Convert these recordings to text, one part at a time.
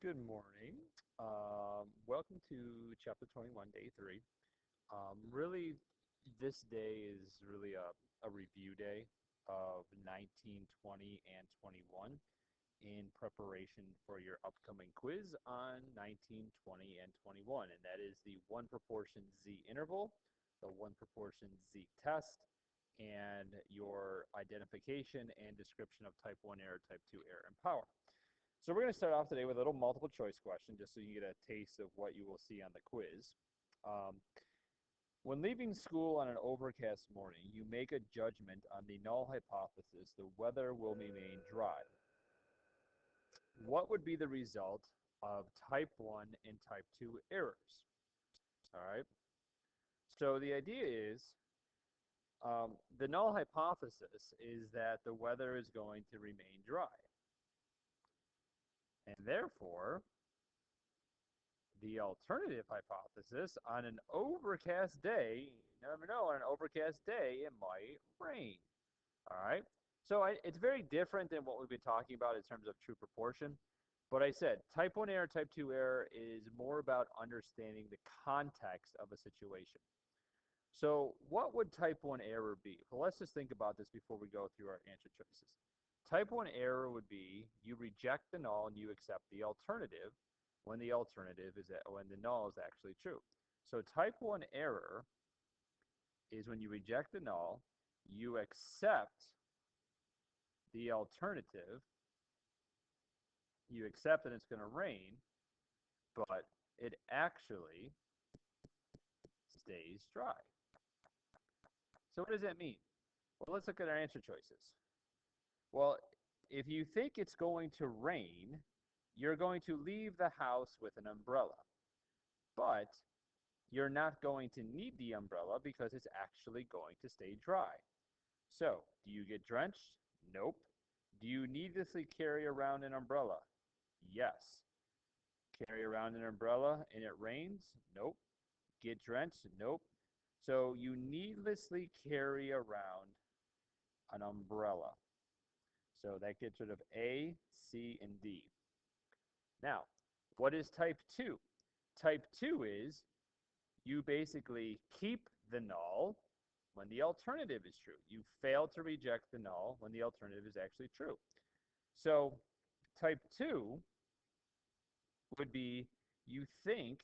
Good morning. Welcome to chapter 21, day 3. Really, this day is really a review day of 19, 20, and 21 in preparation for your upcoming quiz on 19, 20, and 21. And that is the 1 proportion Z interval, the 1 proportion Z test, and your identification and description of type 1 error, type 2 error, and power. So we're going to start off today with a little multiple choice question, just so you get a taste of what you will see on the quiz. When leaving school on an overcast morning, you make a judgment on the null hypothesis the weather will remain dry. What would be the result of type 1 and type 2 errors? All right. So the idea is the null hypothesis is that the weather is going to remain dry. And therefore, the alternative hypothesis, on an overcast day, you never know, on an overcast day, it might rain. All right? So it's very different than what we've been talking about in terms of true proportion. But I said type 1 error, type 2 error is more about understanding the context of a situation. So what would type 1 error be? Well, let's just think about this before we go through our answer choices. Type 1 error would be you reject the null and you accept the alternative when the null is actually true. So type 1 error is when you reject the null, you accept the alternative, you accept that it's going to rain, but it actually stays dry. So what does that mean? Well, let's look at our answer choices. Well, if you think it's going to rain, you're going to leave the house with an umbrella. But you're not going to need the umbrella because it's actually going to stay dry. So, do you get drenched? Nope. Do you needlessly carry around an umbrella? Yes. Carry around an umbrella and it rains? Nope. Get drenched? Nope. So, you needlessly carry around an umbrella. So, that gets rid of A, C, and D. Now, what is type 2? Type 2 is you basically keep the null when the alternative is true. You fail to reject the null when the alternative is actually true. So type 2 would be you think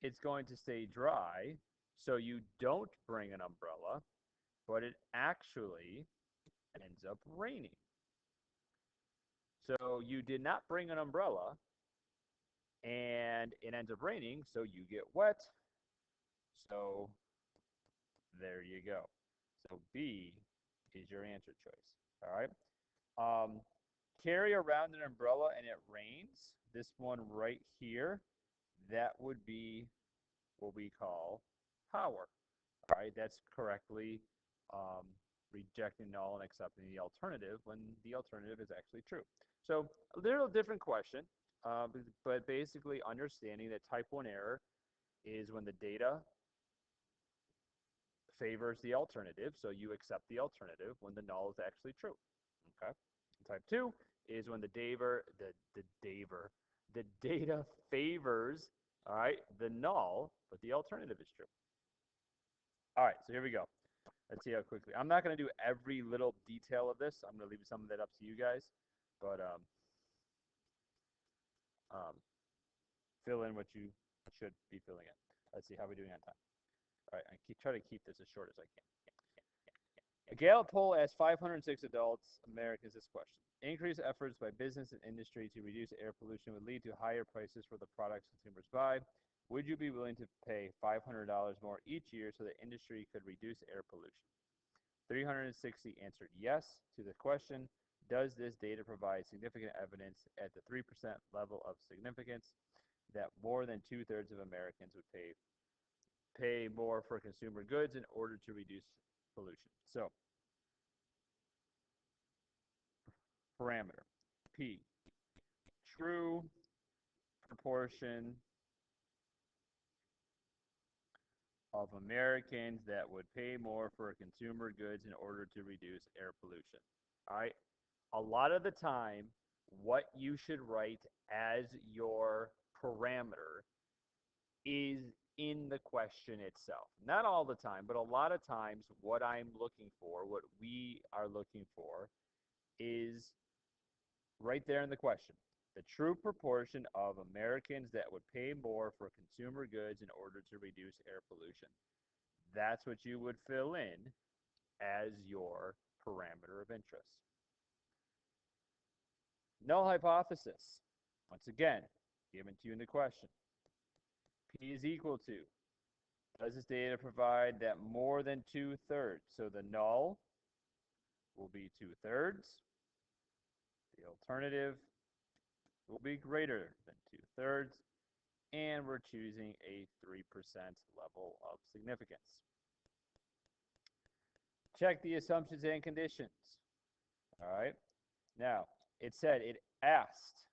it's going to stay dry, so you don't bring an umbrella, but it actually ends up raining. So you did not bring an umbrella, and it ends up raining, so you get wet. So there you go. So B is your answer choice. All right. Carry around an umbrella and it rains. This one right here, that would be what we call power. All right. That's correctly rejecting null and accepting the alternative when the alternative is actually true. So a little different question, but basically understanding that type 1 error is when the data favors the alternative, so you accept the alternative when the null is actually true. Okay. Type 2 is when the data favors, all right, the null, but the alternative is true. All right, so here we go. Let's see how quickly. I'm not going to do every little detail of this. I'm going to leave some of that up to you guys, but fill in what you should be filling in. Let's see how we're doing on time. All right, try to keep this as short as I can. A Gallup poll asked 506 adults Americans this question. Increased efforts by business and industry to reduce air pollution would lead to higher prices for the products consumers buy. Would you be willing to pay $500 more each year so the industry could reduce air pollution? 360 answered yes to the question. Does this data provide significant evidence at the 3% level of significance that more than 2/3 of Americans would pay more for consumer goods in order to reduce pollution? So, parameter P, true proportion of Americans that would pay more for consumer goods in order to reduce air pollution. All right. A lot of the time what you should write as your parameter is in the question itself. Not all the time, but a lot of times what I'm looking for, what we are looking for, is right there in the question. The true proportion of Americans that would pay more for consumer goods in order to reduce air pollution. That's what you would fill in as your parameter of interest. Null hypothesis. Once again, given to you in the question. P is equal to. Does this data provide that more than 2/3? So the null will be 2/3. The alternative will be greater than 2/3. And we're choosing a 3% level of significance. Check the assumptions and conditions. All right. Now, it said it asked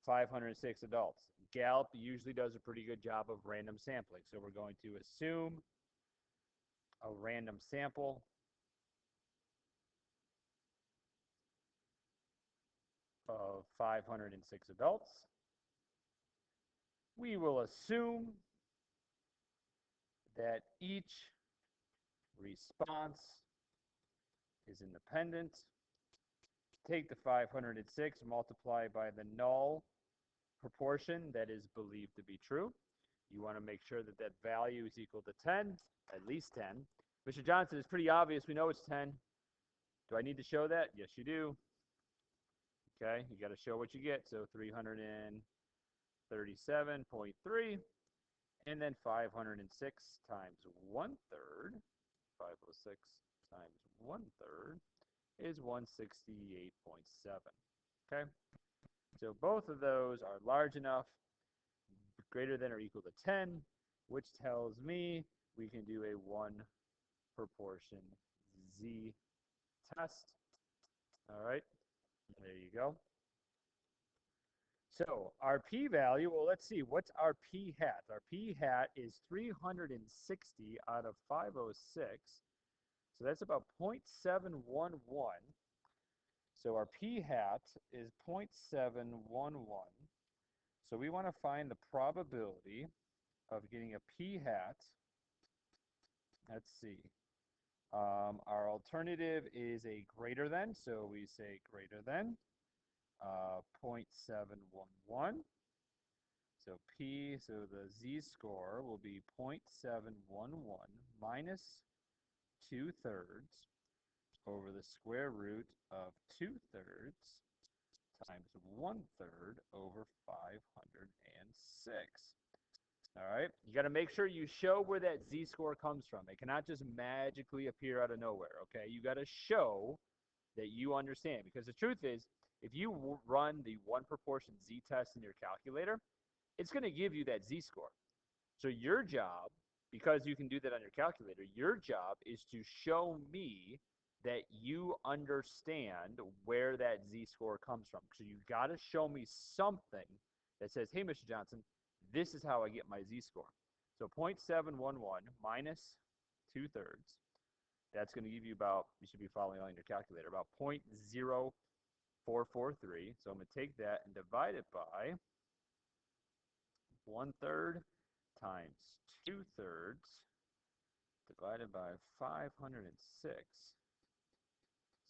506 adults. Gallup usually does a pretty good job of random sampling. So we're going to assume a random sample of 506 adults. We will assume that each response is independent. Take the 506, multiply by the null proportion that is believed to be true. You want to make sure that that value is equal to 10, at least 10. Mr. Johnson, it's pretty obvious. We know it's 10. Do I need to show that? Yes, you do. Okay, you got to show what you get. So 337.3, and then 506 times 1/3. 506 times 1/3 is 168.7. Okay, so both of those are large enough, greater than or equal to 10, which tells me we can do a 1 proportion Z test. All right, there you go. So our p-value, well, let's see, what's our p-hat? Our p-hat is 360 out of 506. So that's about 0.711. So our p-hat is 0.711. So we want to find the probability of getting a p-hat. Let's see. Our alternative is a greater than, so we say greater than 0.711. So P, so the z-score will be 0.711 minus 2/3 over the square root of 2/3 times 1/3 over 506. All right, you got to make sure you show where that z-score comes from. It cannot just magically appear out of nowhere, okay? You got to show that you understand, because the truth is, if you run the 1 proportion z-test in your calculator, it's going to give you that z-score. So your job, because you can do that on your calculator, your job is to show me that you understand where that z-score comes from. So you got to show me something that says, hey, Mr. Johnson, this is how I get my z-score. So 0.711 minus 2/3, that's going to give you about, you should be following on your calculator, about 0.0443. So I'm going to take that and divide it by 1/3 times 2/3 divided by 506.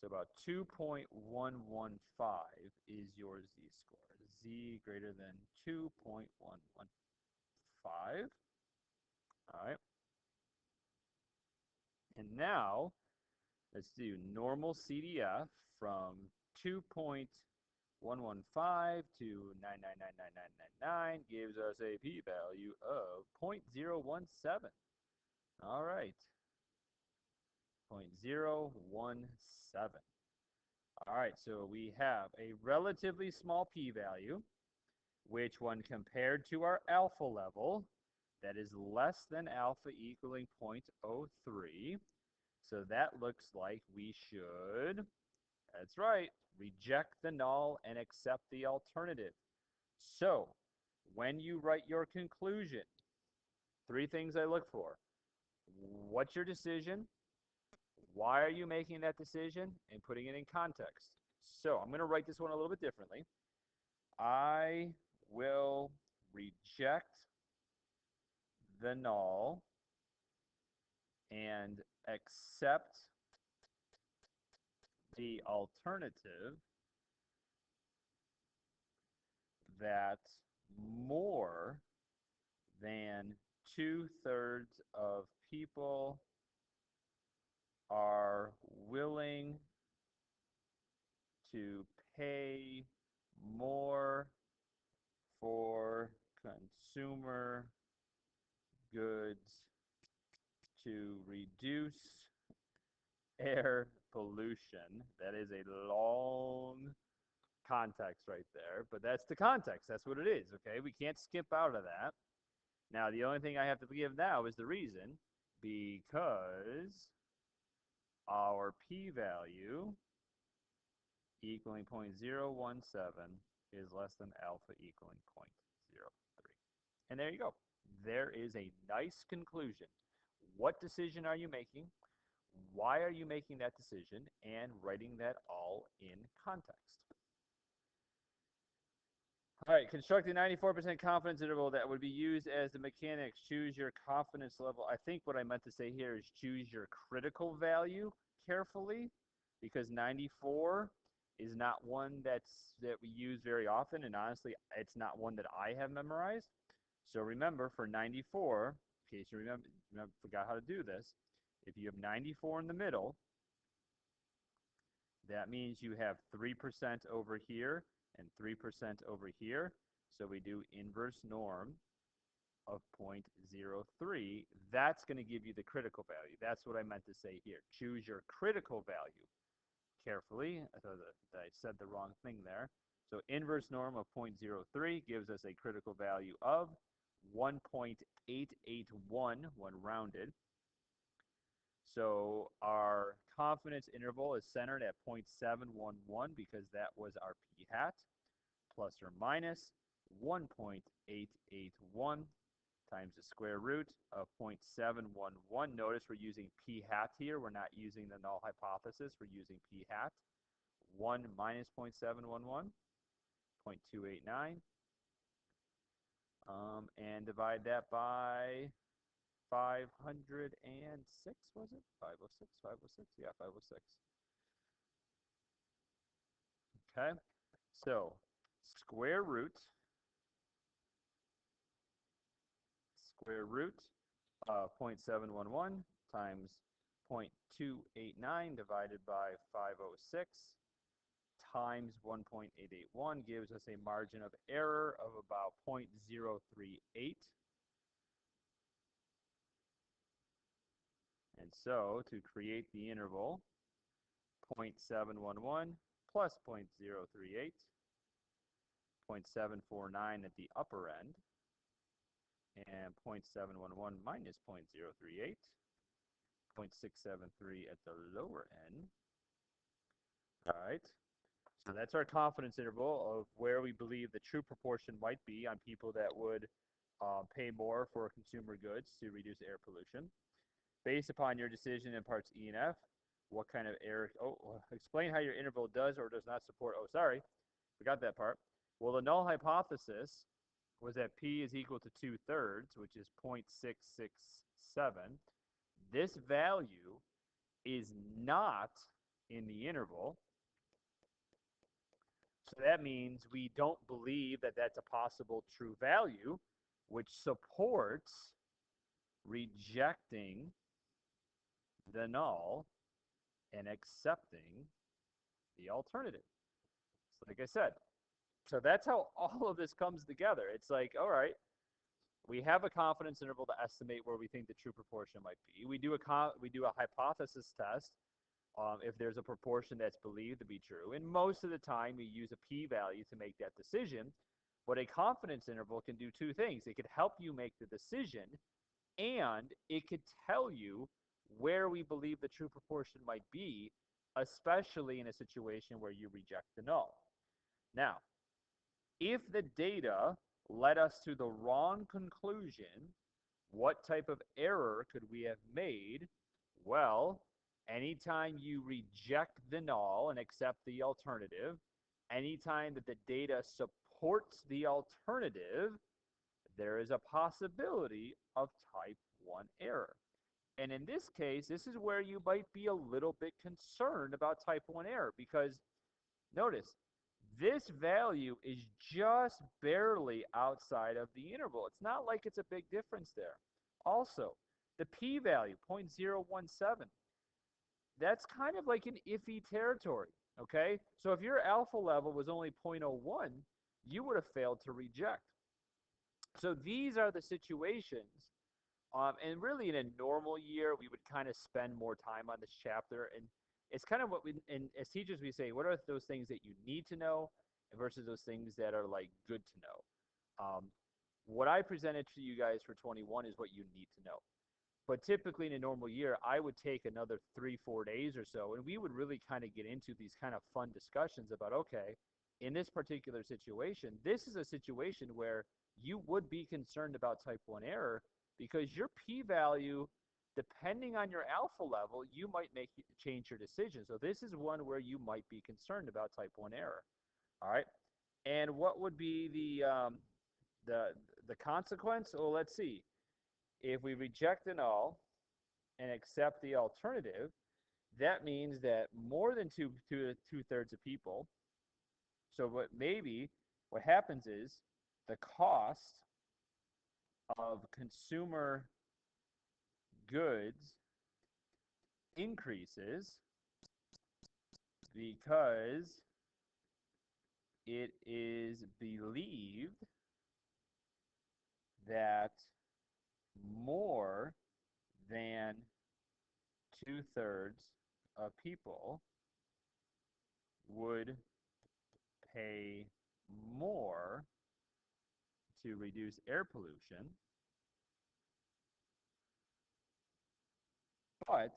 So about 2.115 is your z-score. Z greater than 2.115. All right. And now, let's do normal CDF from 2.115 to 9999999 gives us a p-value of 0.017. All right. 0.017. All right, so we have a relatively small p-value, which when compared to our alpha level, that is less than alpha equaling 0.03. So that looks like we should, that's right, reject the null and accept the alternative. So when you write your conclusion, 3 things I look for. What's your decision? Why are you making that decision? And putting it in context. So I'm going to write this one a little bit differently. I will reject the null and accept the alternative that more than 2/3 of people are willing to pay more for consumer goods to reduce air pollution. That is a long context right there, but that's the context. That's what it is, okay? We can't skip out of that. Now, the only thing I have to give now is the reason, because our p-value equaling 0.017 is less than alpha equaling 0.03. And there you go. There is a nice conclusion. What decision are you making? Why are you making that decision? And writing that all in context. All right, construct a 94% confidence interval that would be used as the mechanics. Choose your confidence level. I think what I meant to say here is choose your critical value carefully, because 94 is not one that we use very often, and honestly, it's not one that I have memorized. So remember, for 94, in case you forgot how to do this, if you have 94 in the middle, that means you have 3% over here and 3% over here. So we do inverse norm of 0.03. That's going to give you the critical value. That's what I meant to say here. Choose your critical value carefully. I thought that I said the wrong thing there. So inverse norm of 0.03 gives us a critical value of 1.881 when rounded. So our confidence interval is centered at 0.711 because that was our p hat, plus or minus 1.881 times the square root of 0.711. Notice we're using p hat here. We're not using the null hypothesis. We're using p hat. 1 minus 0.711, 0.289. And divide that by 506, was it? 506, 506, yeah, 506. Okay, so square root of 0.711 times 0.289 divided by 506 times 1.881 gives us a margin of error of about 0.038. And so to create the interval 0.711 plus 0.038, 0.749 at the upper end, and 0.711 minus 0.038, 0.673 at the lower end. All right, so that's our confidence interval of where we believe the true proportion might be on people that would pay more for consumer goods to reduce air pollution. Based upon your decision in parts E and F, what kind of error? Oh, explain how your interval does or does not support. Oh, sorry, forgot that part. Well, the null hypothesis was that P is equal to 2/3, which is 0.667. This value is not in the interval. So that means we don't believe that that's a possible true value, which supports rejecting the null and accepting the alternative. So like I said, so that's how all of this comes together. It's like, all right, we have a confidence interval to estimate where we think the true proportion might be. We do a hypothesis test if there's a proportion that's believed to be true. And most of the time, we use a p-value to make that decision. But a confidence interval can do two things. It could help you make the decision, and it could tell you where we believe the true proportion might be, especially in a situation where you reject the null. Now, if the data led us to the wrong conclusion, what type of error could we have made? Well, anytime you reject the null and accept the alternative, anytime that the data supports the alternative, there is a possibility of type 1 error. And in this case, this is where you might be a little bit concerned about type 1 error because notice this value is just barely outside of the interval. It's not like it's a big difference there. Also, the p-value, 0.017, that's kind of like an iffy territory, okay? So if your alpha level was only 0.01, you would have failed to reject. So these are the situations, and really in a normal year, we would kind of spend more time on this chapter. And it's kind of what we, and as teachers, we say, what are those things that you need to know versus those things that are like good to know? What I presented to you guys for 21 is what you need to know. But typically in a normal year, I would take another 3-4 days or so, and we would really kind of get into these kind of fun discussions about, okay, in this particular situation, this is a situation where you would be concerned about type 1 error because your p-value, depending on your alpha level, you might change your decision. So this is one where you might be concerned about type 1 error. All right. And what would be the consequence? Well, let's see. If we reject the null and accept the alternative, that means that more than two-thirds of people. So what happens is the cost of consumer goods increases because it is believed that more than two-thirds of people would pay more to reduce air pollution, but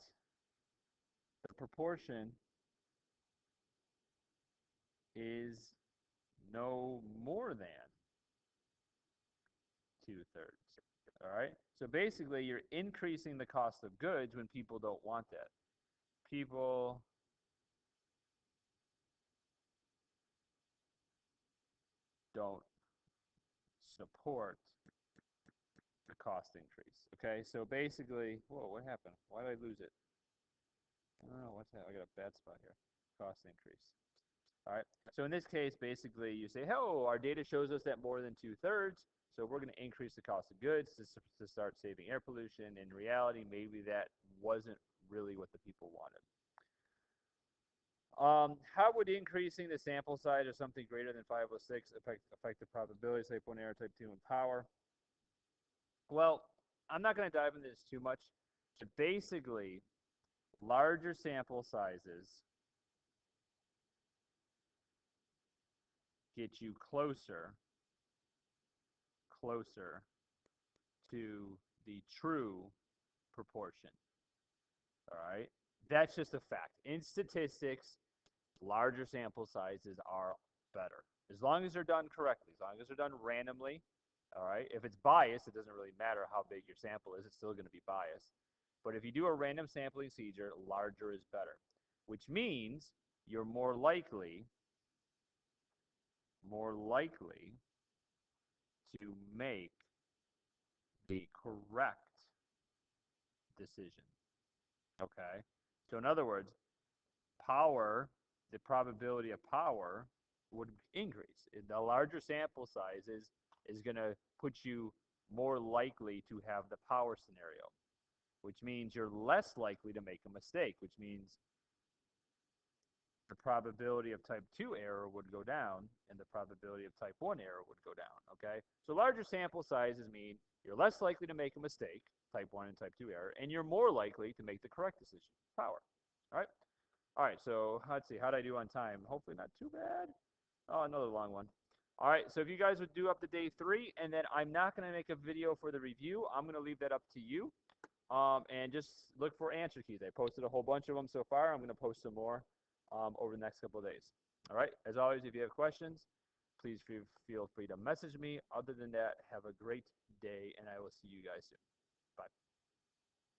the proportion is no more than two-thirds. All right? So basically, you're increasing the cost of goods when people don't want that. People don't support the cost increase. Okay, so basically, whoa, what happened? Why did I lose it? I don't know what's happening. I got a bad spot here. Cost increase. All right, so in this case, basically, you say, oh, our data shows us that more than two-thirds, so we're going to increase the cost of goods to start saving air pollution. In reality, maybe that wasn't really what the people wanted. How would increasing the sample size of something greater than 506 affect the probability, type 1 error, type 2 in power? Well, I'm not going to dive into this too much, but basically, larger sample sizes get you closer to the true proportion. All right? That's just a fact. In statistics, larger sample sizes are better. As long as they're done correctly, as long as they're done randomly. All right? If it's biased, it doesn't really matter how big your sample is. It's still going to be biased. But if you do a random sampling procedure, larger is better, which means you're more likely to make the correct decision. Okay? So in other words, power, the probability of power would increase. The larger sample size is going to put you more likely to have the power scenario, which means you're less likely to make a mistake, which means the probability of type 2 error would go down and the probability of type 1 error would go down, okay? So larger sample sizes mean you're less likely to make a mistake, type 1 and type 2 error, and you're more likely to make the correct decision, power, all right? All right, so let's see, how did I do on time? Hopefully not too bad. Oh, another long one. All right, so if you guys would do up to day 3, and then I'm not going to make a video for the review. I'm going to leave that up to you. And just look for answer keys. I posted a whole bunch of them so far. I'm going to post some more over the next couple of days. All right, as always, if you have questions, please feel free to message me. Other than that, have a great day, and I will see you guys soon.